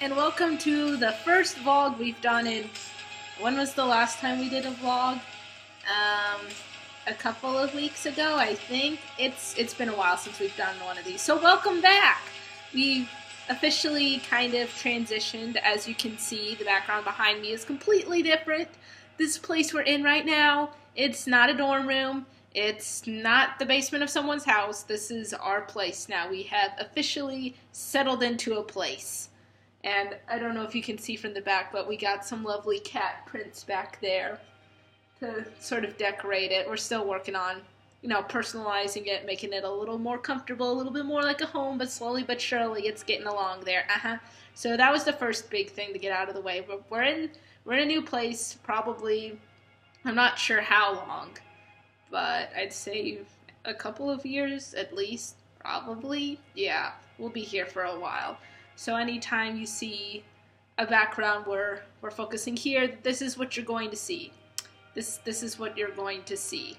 and welcome to the first vlog we've done in, when was the last time we did a vlog? A couple of weeks ago, I think. It's been a while since we've done one of these, so welcome back! We've officially kind of transitioned. As you can see, the background behind me is completely different. This place we're in right now, it's not a dorm room. It's not the basement of someone's house. This is our place now. We have officially settled into a place. And I don't know if you can see from the back, but we got some lovely cat prints back there to sort of decorate it. We're still working on, personalizing it, making it a little more comfortable, a little bit more like a home, but slowly but surely it's getting along there. So that was the first big thing to get out of the way. We're in a new place, probably, I'm not sure how long, but I'd say a couple of years at least, probably. Yeah, we'll be here for a while. So anytime you see a background where we're focusing here, this is what you're going to see. This is what you're going to see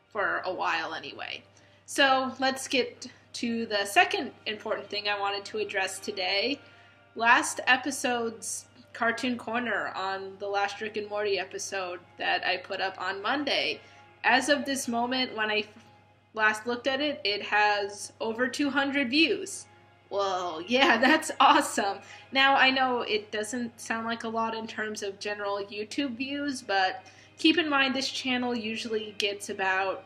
for a while anyway. So let's get to the second important thing I wanted to address today. Last episode's Cartoon Corner on the last Rick and Morty episode that I put up on Monday. As of this moment, when I last looked at it, it has over 200 views. Whoa, yeah, that's awesome. Now, I know it doesn't sound like a lot in terms of general YouTube views, but keep in mind this channel usually gets about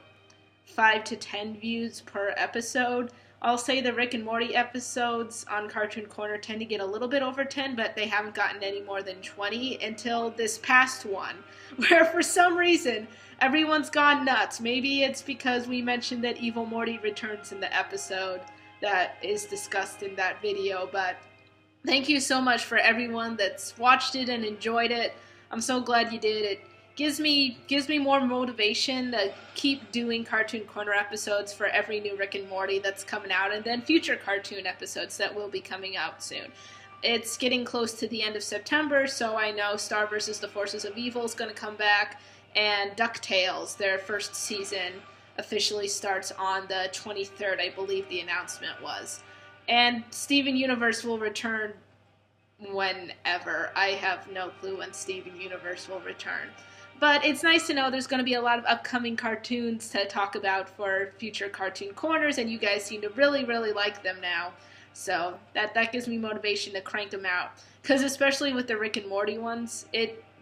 5 to 10 views per episode. I'll say the Rick and Morty episodes on Cartoon Corner tend to get a little bit over 10, but they haven't gotten any more than 20 until this past one, where for some reason everyone's gone nuts. Maybe it's because we mentioned that Evil Morty returns in the episode that is discussed in that video, but thank you so much for everyone that's watched it and enjoyed it. I'm so glad you did. It gives me more motivation to keep doing Cartoon Corner episodes for every new Rick and Morty that's coming out, and then future cartoon episodes that will be coming out soon. It's getting close to the end of September, so I know Star vs. the Forces of Evil is going to come back, and DuckTales, their first season, officially starts on the 23rd, I believe the announcement was. And Steven Universe will return whenever. I have no clue when Steven Universe will return. But it's nice to know there's going to be a lot of upcoming cartoons to talk about for future Cartoon Corners, and you guys seem to really, really like them now. So that gives me motivation to crank them out. Because especially with the Rick and Morty ones,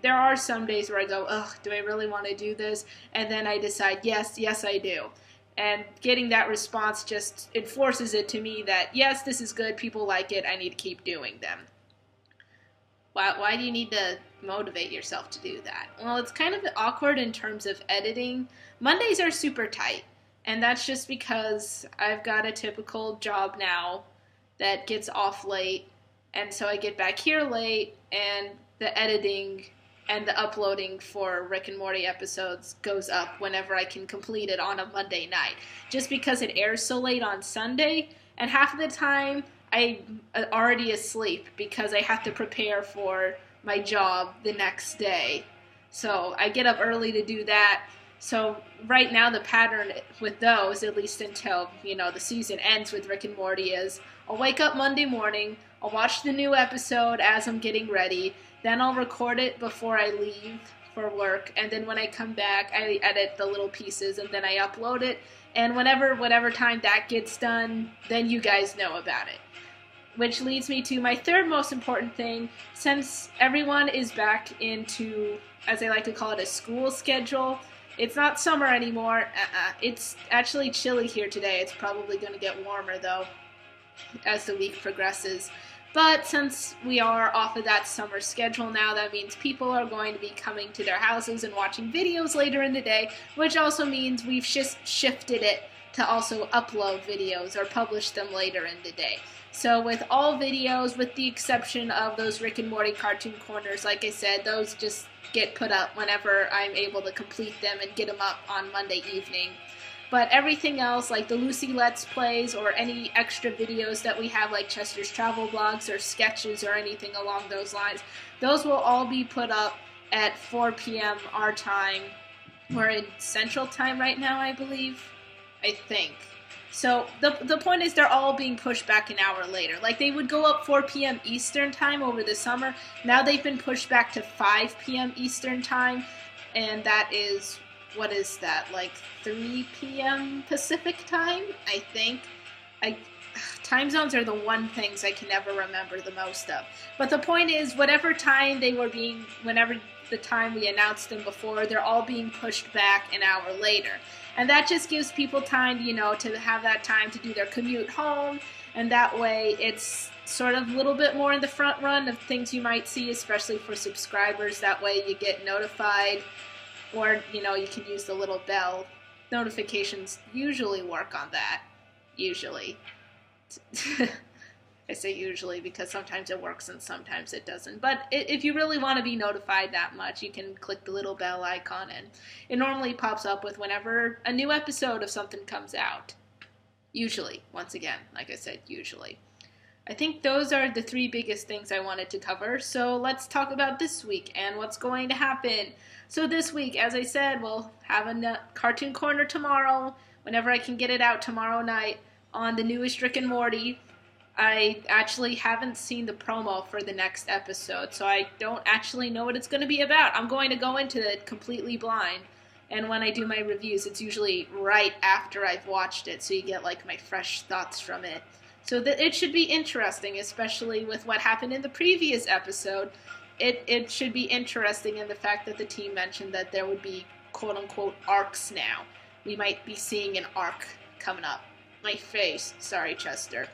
there are some days where I go, ugh, do I really want to do this? And then I decide, yes, I do. And getting that response just enforces it to me that, yes, this is good, people like it, I need to keep doing them. Why do you need to motivate yourself to do that? Well, it's kind of awkward in terms of editing. Mondays are super tight, and that's just because I've got a typical job now that gets off late, and so I get back here late, and the editing and the uploading for Rick and Morty episodes goes up whenever I can complete it on a Monday night. Just because it airs so late on Sunday, and half of the time I'm already asleep because I have to prepare for my job the next day. So I get up early to do that. So right now the pattern with those, at least until, the season ends with Rick and Morty, is I'll wake up Monday morning, I'll watch the new episode as I'm getting ready, then I'll record it before I leave for work, and then when I come back, I edit the little pieces, and then I upload it, and whatever time that gets done, then you guys know about it. Which leads me to my third most important thing. Since everyone is back into, as I like to call it, a school schedule, it's not summer anymore. It's actually chilly here today. It's probably going to get warmer, though, as the week progresses. But since we are off of that summer schedule now, that means people are going to be coming to their houses and watching videos later in the day, which also means we've shifted it to also upload videos or publish them later in the day. So with all videos, with the exception of those Rick and Morty Cartoon Corners, like I said, those just get put up whenever I'm able to complete them and get them up on Monday evening. But everything else, like the Lucy Let's Plays or any extra videos that we have, like Chester's Travel Vlogs or sketches or anything along those lines, those will all be put up at 4 p.m. our time. We're in Central Time right now, I believe. I think. So the point is they're all being pushed back an hour later. Like they would go up 4 p.m. Eastern time over the summer. Now they've been pushed back to 5 p.m. Eastern time, and that is, what is that, like 3 p.m. Pacific time, I think. Time zones are the one things I can never remember the most of. But the point is, whatever time they were being, whenever the time we announced them before, they're all being pushed back an hour later. And that just gives people time, you know, to have that time to do their commute home. And that way it's sort of a little bit more in the front run of things you might see, especially for subscribers. That way you get notified, or, you know, you can use the little bell. Notifications usually work on that. Usually. I say usually because sometimes it works and sometimes it doesn't. But if you really want to be notified that much, you can click the little bell icon, and it normally pops up with whenever a new episode of something comes out. Usually. Once again, like I said, usually. I think those are the 3 biggest things I wanted to cover. So let's talk about this week and what's going to happen. So this week, as I said, we'll have a Cartoon Corner tomorrow, whenever I can get it out tomorrow night, on the newest Rick and Morty. I actually haven't seen the promo for the next episode, so I don't actually know what it's going to be about. I'm going to go into it completely blind, and when I do my reviews, it's usually right after I've watched it, so you get like my fresh thoughts from it. So it should be interesting, especially with what happened in the previous episode. It should be interesting in the fact that the team mentioned that there would be quote-unquote arcs now. We might be seeing an arc coming up. My face. Sorry, Chester.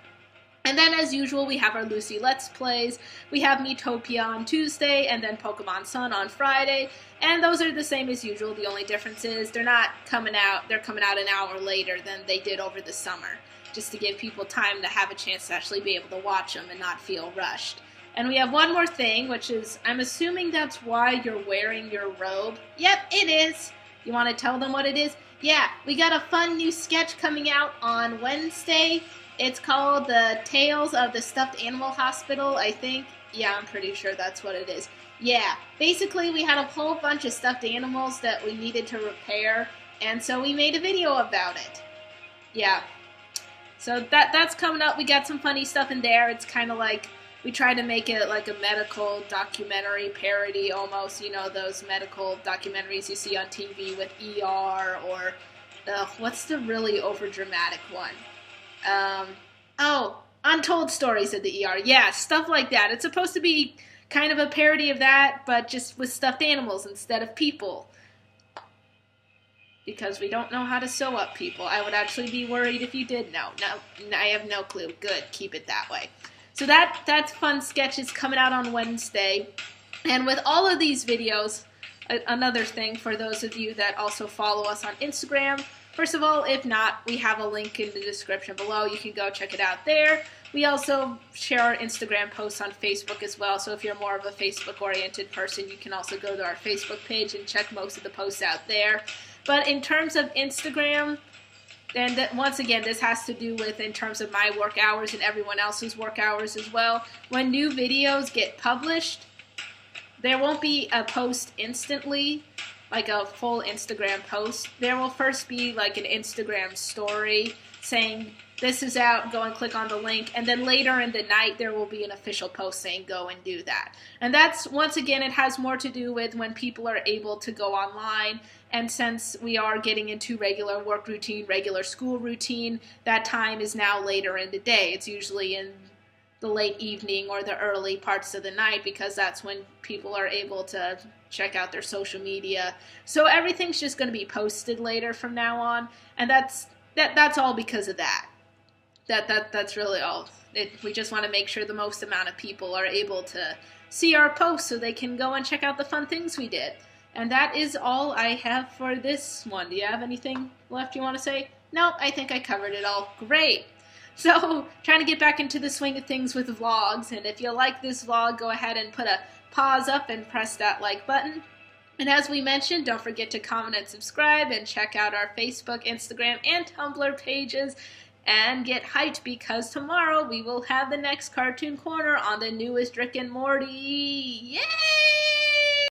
And then, as usual, we have our Lucy Let's Plays. We have Miitopia on Tuesday, and then Pokemon Sun on Friday. And those are the same as usual. The only difference is they're not coming out. They're coming out an hour later than they did over the summer, just to give people time to have a chance to actually be able to watch them and not feel rushed. And we have one more thing, which is, I'm assuming that's why you're wearing your robe. Yep, it is. You want to tell them what it is? Yeah, we got a fun new sketch coming out on Wednesday. It's called The Tales of the Stuffed Animal Hospital, I think. Yeah, I'm pretty sure that's what it is. Yeah, basically we had a whole bunch of stuffed animals that we needed to repair, and so we made a video about it. Yeah. So that's coming up. We got some funny stuff in there. It's kind of like, we tried to make it like a medical documentary parody almost, you know, those medical documentaries you see on TV with ER, or what's the really overdramatic one? Untold Stories of the ER. Yeah, stuff like that. It's supposed to be kind of a parody of that, but just with stuffed animals instead of people. Because we don't know how to sew up people. I would actually be worried if you did know. No, I have no clue. Good, keep it that way. So that fun sketch is coming out on Wednesday. And with all of these videos, another thing for those of you that also follow us on Instagram, first of all, if not, we have a link in the description below. You can go check it out there. We also share our Instagram posts on Facebook as well, so if you're more of a Facebook-oriented person, you can also go to our Facebook page and check most of the posts out there. But in terms of Instagram, and once again, this has to do with in terms of my work hours and everyone else's work hours as well. When new videos get published, there won't be a post instantly, like a full Instagram post. There will first be like an Instagram story saying, this is out, go and click on the link, and then later in the night there will be an official post saying go and do that. And that's, once again, it has more to do with when people are able to go online, and since we are getting into regular work routine, regular school routine, that time is now later in the day. It's usually in the late evening or the early parts of the night, because that's when people are able to check out their social media. So everything's just going to be posted later from now on, and that's all because of that. That's really all. We just want to make sure the most amount of people are able to see our posts so they can go and check out the fun things we did. And that is all I have for this one. Do you have anything left you want to say? No, I think I covered it all. Great. So, trying to get back into the swing of things with vlogs, and if you like this vlog, go ahead and put a pause up and press that like button. And as we mentioned, don't forget to comment and subscribe, and check out our Facebook, Instagram, and Tumblr pages, and get hyped, because tomorrow we will have the next Cartoon Corner on the newest Rick and Morty. Yay!